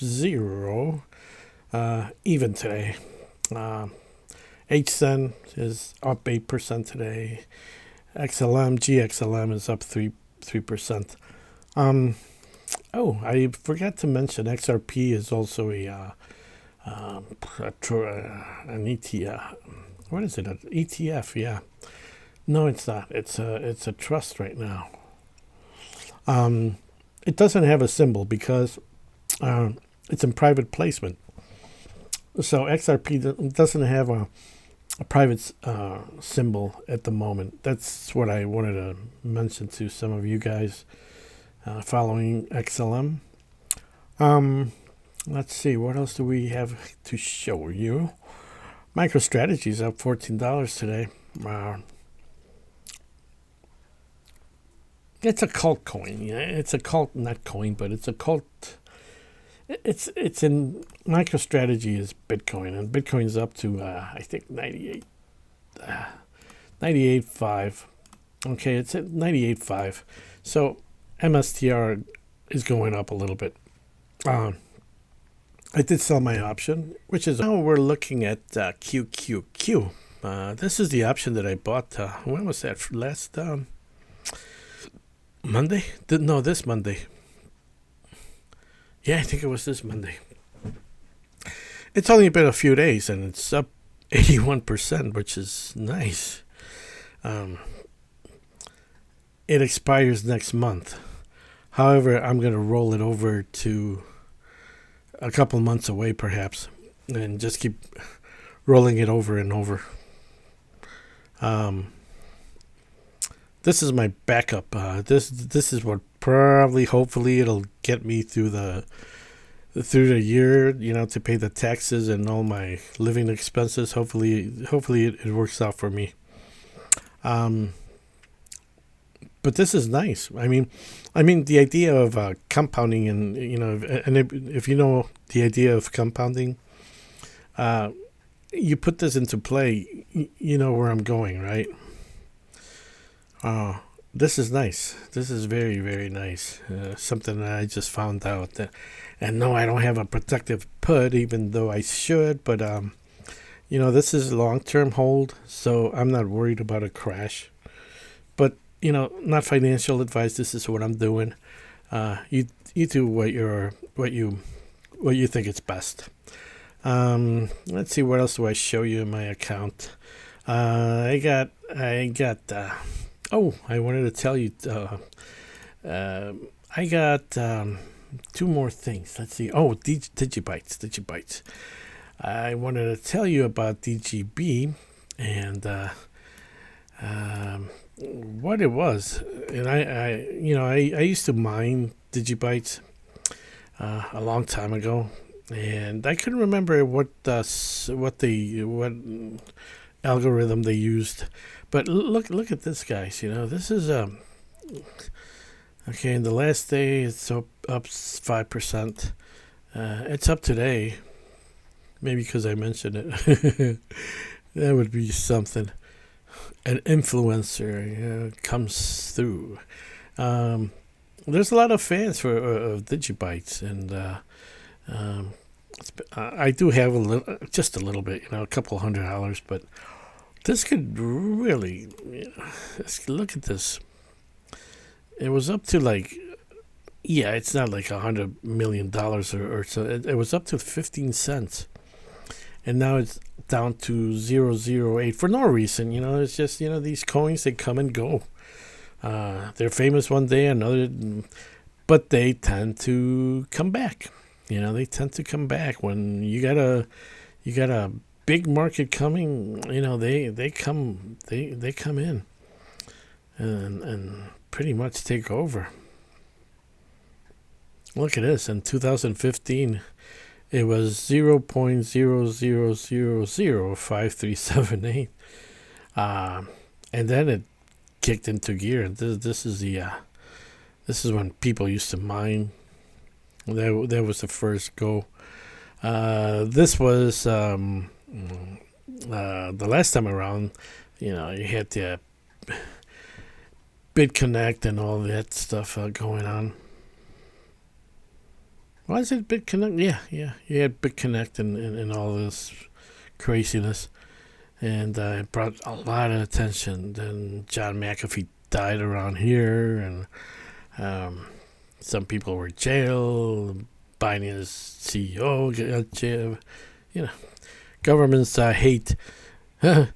zero, even today. HCEN is up 8% today. GXLM is up 3%. Oh, I forgot to mention XRP is also an ETF. What is it? An ETF? Yeah. No, it's not. It's a trust right now. It doesn't have a symbol because it's in private placement. So XRP doesn't have a private symbol at the moment. That's what I wanted to mention to some of you guys following XLM. Let's see, what else do we have to show you? MicroStrategy is up $14 today. It's a cult coin. Yeah, it's a cult, not coin, but it's a cult. It's in MicroStrategy is Bitcoin, and Bitcoin's up to I think 98.5. Okay, it's at 98.5. So MSTR is going up a little bit. I did sell my option, which is now we're looking at QQQ. This is the option that I bought. When was that? Last Monday? No, this Monday. Yeah, I think it was this Monday. It's only been a few days, and it's up 81%, which is nice. It expires next month. However, I'm going to roll it over to a couple months away, perhaps, and just keep rolling it over and over. This is my backup. This is what hopefully it'll get me through the year, to pay the taxes and all my living expenses. Hopefully it works out for me. But this is nice. I mean the idea of compounding, and if you know the idea of compounding, you put this into play. You know where I'm going, right? This is nice. This is very, very nice. Something that I just found out. And no, I don't have a protective put, even though I should. But, this is long-term hold, so I'm not worried about a crash. But, not financial advice. This is what I'm doing. You do what you think is best. Let's see, what else do I show you in my account? I wanted to tell you, I got two more things. Let's see. Oh, DigiBytes. I wanted to tell you about DGB and what it was. And I used to mine DigiBytes a long time ago, and I couldn't remember what algorithm they used. But look at this, guys. This is okay. In the last day, it's up 5%. It's up today. Maybe because I mentioned it. That would be something. An influencer comes through. There's a lot of fans of DigiBytes, and I do have just a little bit. A couple $100, but. This could really, look at this. It was up to it's not like $100 million or so. It was up to 15 cents. And now it's down to 0.08 for no reason. It's just, these coins, they come and go. They're famous one day, another, but they tend to come back. They tend to come back when you got a big market coming. They come in and pretty much take over. Look at this. In 2015, it was 0.00005378, and then it kicked into gear. This is when people used to mine. That was the first go. This was the last time around. You had the BitConnect and all that stuff going on. Was it BitConnect? Yeah. You had BitConnect and all this craziness. And it brought a lot of attention. Then John McAfee died around here, and some people were jailed. Biden's CEO got jailed. You know, governments hate. I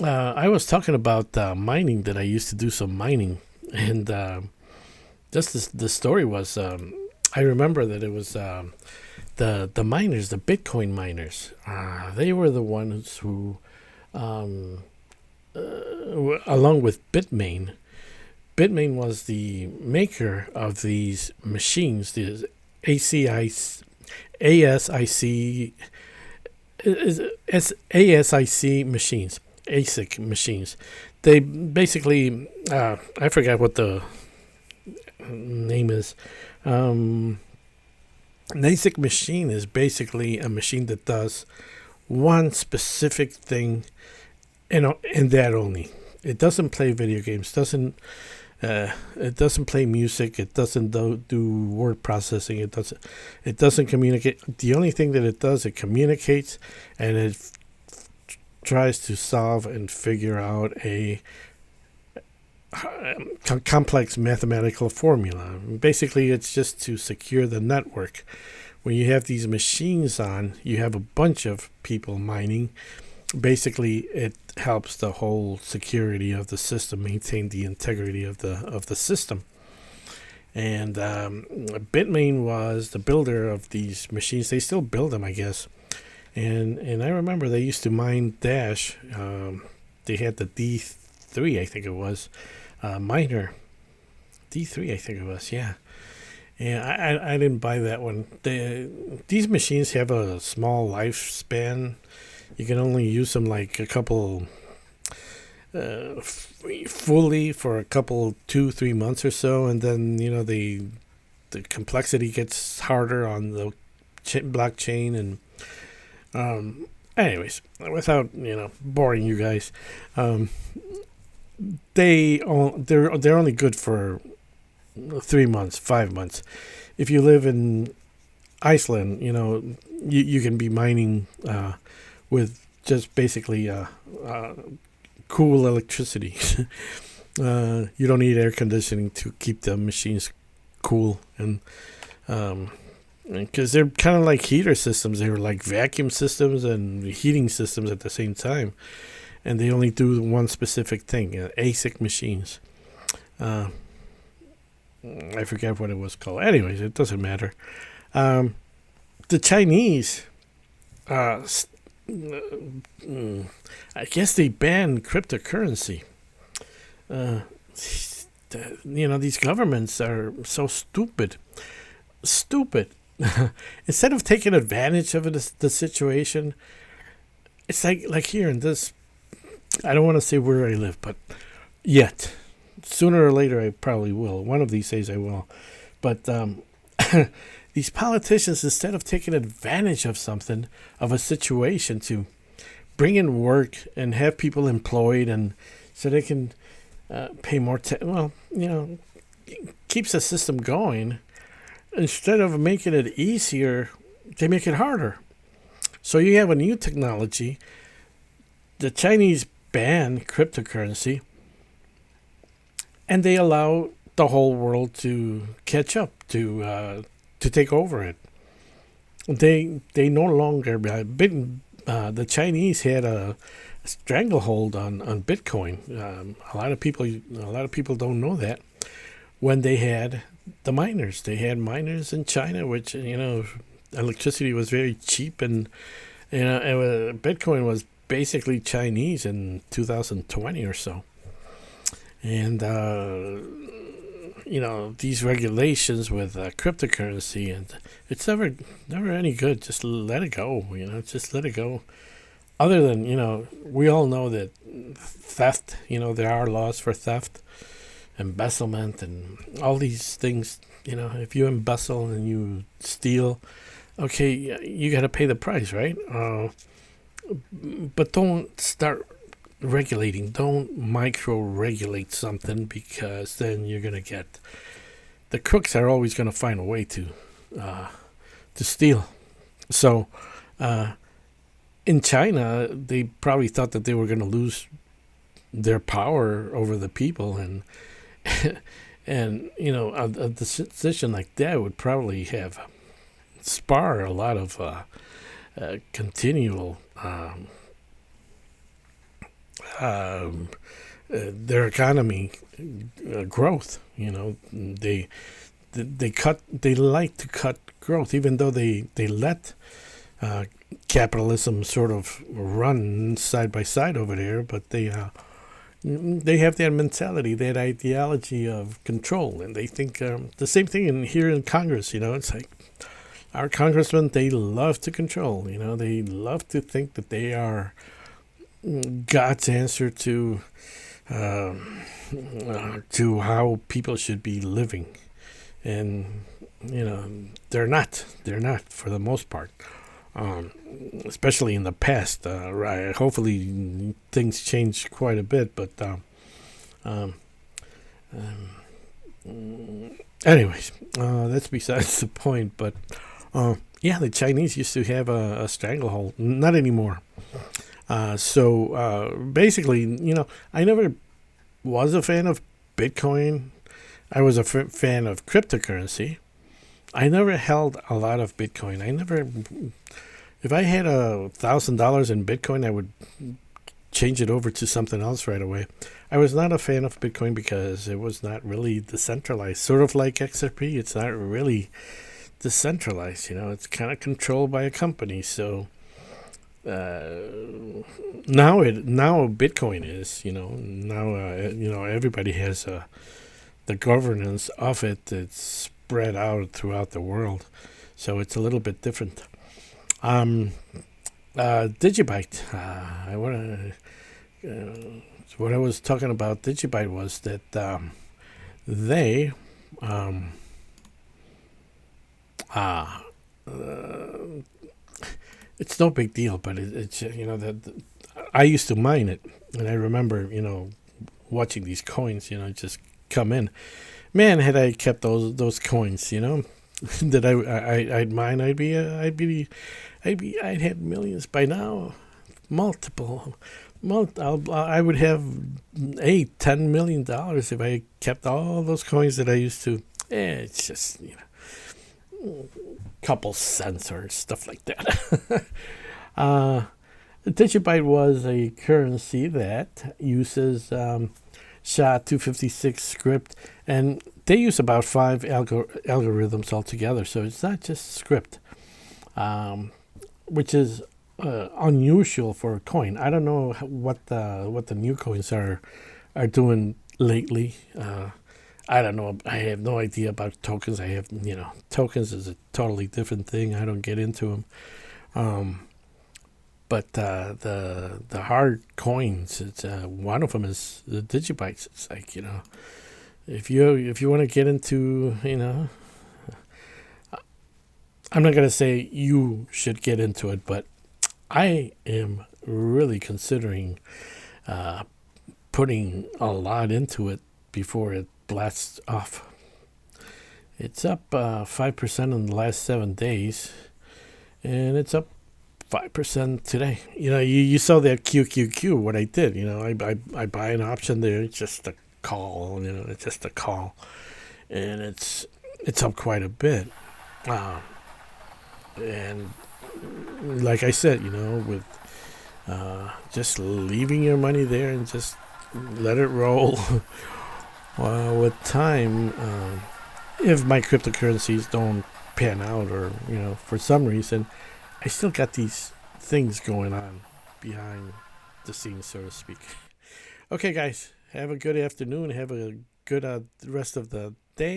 was talking about mining, that I used to do some mining, and the story was, I remember that it was the miners, the Bitcoin miners. They were the ones who, along with Bitmain. Bitmain was the maker of these machines, these ASIC machines, ASIC machines. They basically, I forgot what the name is. An ASIC machine is basically a machine that does one specific thing, and that only. It doesn't play video games. It doesn't play music. It doesn't do word processing. It doesn't communicate. The only thing that it does, it communicates, and it tries to solve and figure out a complex mathematical formula. Basically, it's just to secure the network. When you have these machines on, you have a bunch of people mining. Basically, it helps the whole security of the system, maintain the integrity of the system. And Bitmain was the builder of these machines. They still build them, I guess. And I remember they used to mine Dash. They had the D3, I think it was, miner. D3, I think it was, yeah. And I didn't buy that one. These machines have a small lifespan. You can only use them like a couple, fully for a couple, 2-3 months or so, and then the complexity gets harder on the blockchain. And anyways, without boring you guys, they're only good for 3 months, 5 months. If you live in Iceland, you can be mining with just basically cool electricity. You don't need air conditioning to keep the machines cool, and because they're kind of like heater systems. They were like vacuum systems and heating systems at the same time, and they only do one specific thing. ASIC machines. I forget what it was called. Anyways, it doesn't matter. The Chinese, I guess they banned cryptocurrency. These governments are so stupid. Instead of taking advantage of the situation, it's like here in this. I don't want to say where I live, but yet, sooner or later I probably will. One of these days I will. But these politicians, instead of taking advantage of something, of a situation to bring in work and have people employed, and so they can pay more, keeps the system going. Instead of making it easier, they make it harder. So you have a new technology. The Chinese ban cryptocurrency, and they allow the whole world to catch up, to take over it. They no longer the Chinese had a stranglehold on Bitcoin. A lot of people don't know that. When they had the miners, in China, which electricity was very cheap, and Bitcoin was basically Chinese in 2020 or so. And these regulations with cryptocurrency, and it's never any good. Just let it go. Just let it go. Other than we all know that theft. There are laws for theft, embezzlement, and all these things. If you embezzle and you steal, okay, you got to pay the price, right? But don't start regulating. Don't micro-regulate something, because then you're going to get... The crooks are always going to find a way to steal. So in China, they probably thought that they were going to lose their power over the people, and and a decision like that would probably have spar a lot of continual their economy growth. They like to cut growth, even though they let capitalism sort of run side by side over there, but they have that mentality, that ideology of control, and they think the same thing here in Congress. It's like our congressmen, they love to control. They love to think that they are God's answer to how people should be living, and they're not for the most part. Especially in the past. Right. Hopefully things change quite a bit, but anyways, that's besides the point. But yeah, the Chinese used to have a stranglehold. Not anymore. So basically, I never was a fan of Bitcoin. I was a fan of cryptocurrency. I never held a lot of Bitcoin. If I had $1,000 in Bitcoin, I would change it over to something else right away. I was not a fan of Bitcoin because it was not really decentralized. Sort of like XRP, it's not really decentralized. It's kind of controlled by a company. So now Bitcoin is. Now everybody has the governance of it. It's spread out throughout the world, so it's a little bit different. DigiByte. What I was talking about DigiByte was that they it's no big deal, but it's that I used to mine it, and I remember watching these coins just come in. Man, had I kept those coins, that I'd mine, I'd had millions by now, I would have $8-10 million if I kept all those coins that I used to. It's just couple cents or stuff like that. DigiByte was a currency that uses SHA-256 script, and they use about 5 algorithms altogether, so it's not just script, which is unusual for a coin. I don't know what the new coins are doing lately. I don't know. I have no idea about tokens. Tokens is a totally different thing. I don't get into them. But the hard coins, it's one of them is the DigiBytes. It's like if you want to get into I'm not gonna say you should get into it, but I am really considering putting a lot into it before it blasts off. It's up 5% in the last 7 days, and it's up 5% today. You saw that QQQ. What I did, I buy an option there. It's just a call. It's just a call, and it's up quite a bit. And like I said, with just leaving your money there and just let it roll. With time, if my cryptocurrencies don't pan out, or for some reason, I still got these things going on behind the scenes, so to speak. Okay, guys, have a good afternoon. Have a good rest of the day.